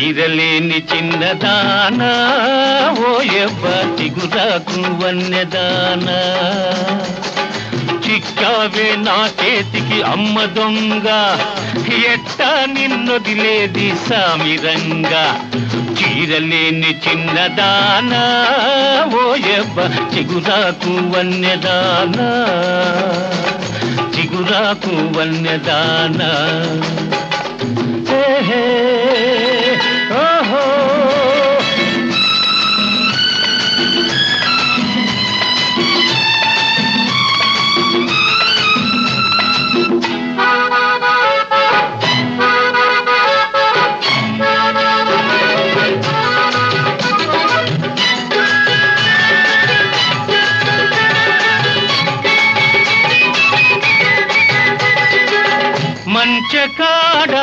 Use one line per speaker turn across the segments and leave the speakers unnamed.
చీరలేని చిన్నదానా ఓయబ్బ చిగురాకు వన్నెదానా చిక్కావే నా చేతికి అమ్మ దొంగ ఎట్టా నిన్నొదిలేది సామిరంగా చీరలేని చిన్నదానా ఓయబ్బ చిగురాకు వన్నెదానా చిగురాకు వన్నెదానా ఓహో మంచకాడ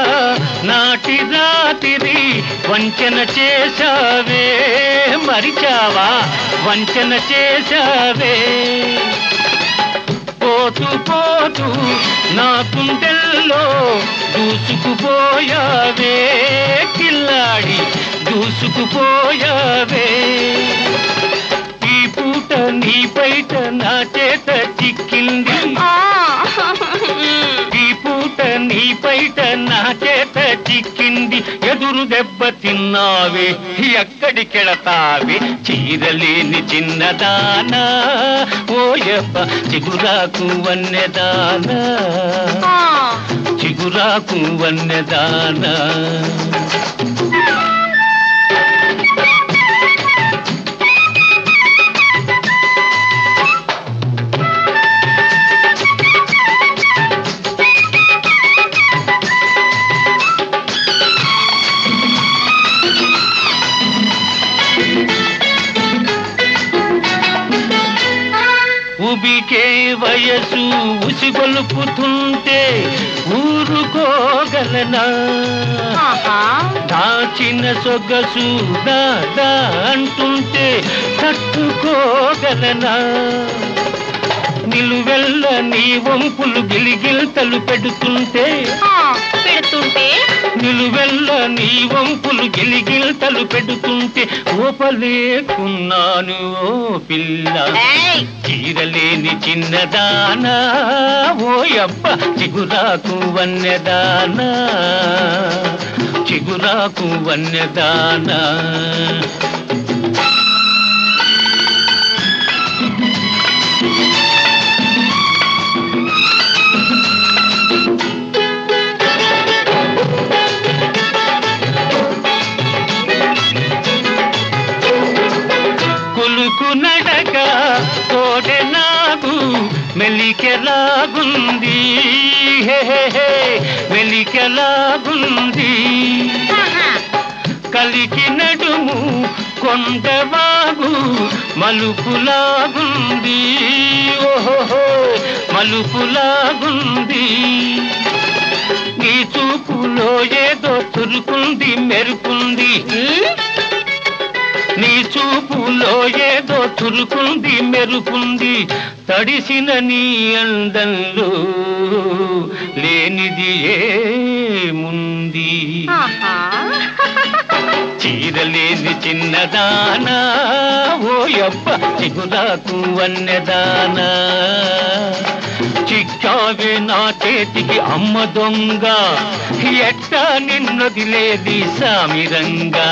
నాటి రాత్రి వంచన చేశావే మరిచావా వంచన చేశావే పోతూ పోతూ నా గుండెల్లో దూసుకుపోయావే కిల్లాడి దూసుకుపోయావే ఈ పూట నీ బయట నా చేత చిక్కింది నీ బయట నా చేత చిక్కింది ఎదురు దెబ్బ తిన్నావే ఎక్కడికెళతావే చీరలేని చిన్నదానా ఓయబ్బ చిగురాకు వన్నెదానా చిగురాకు వన్నెదానా ఉబికే వయసు ఉసిగొలుపుతుంటే ఊరుకోగలనా దాచిన సొగసు దాదా అంటుంటే తట్టుకోగలనా నిలువెల్ల నీ వంపులు గిలిగిల్తలు పెడుతుంటే నిలువెల్ల నీ వంపులు గిలిగిల్తలు పెడుతుంటే ఓపలేకున్నాను ఓ పిల్ల చీరలేని చిన్నదానా ఓయబ్బ చిగురాకు వన్నెదానా చిగురాకు వన్నెదానా నడక తోడె నాకు మెలికెలాగుంది మెలికెలాగుంది కలికి నడుము కొండవాగు మలుపులాగుంది ఓహో మలుపులాగుంది నీ చూపులో ఏదో చురుకుంది మెరుపుంది నీ చూపులో ఏదో చురుకుంది మెరుపుంది తడిసిన నీ అందంలో లేనిది ఏముంది చీరలేని చిన్నదానా ఓయబ్బ చిగురాకు వన్నెదానా చిక్కావే నా చేతికి అమ్మ దొంగ ఎట్టా నిన్నొదిలేది సామిరంగా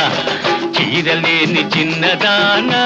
చీరలేని చిన్నదానా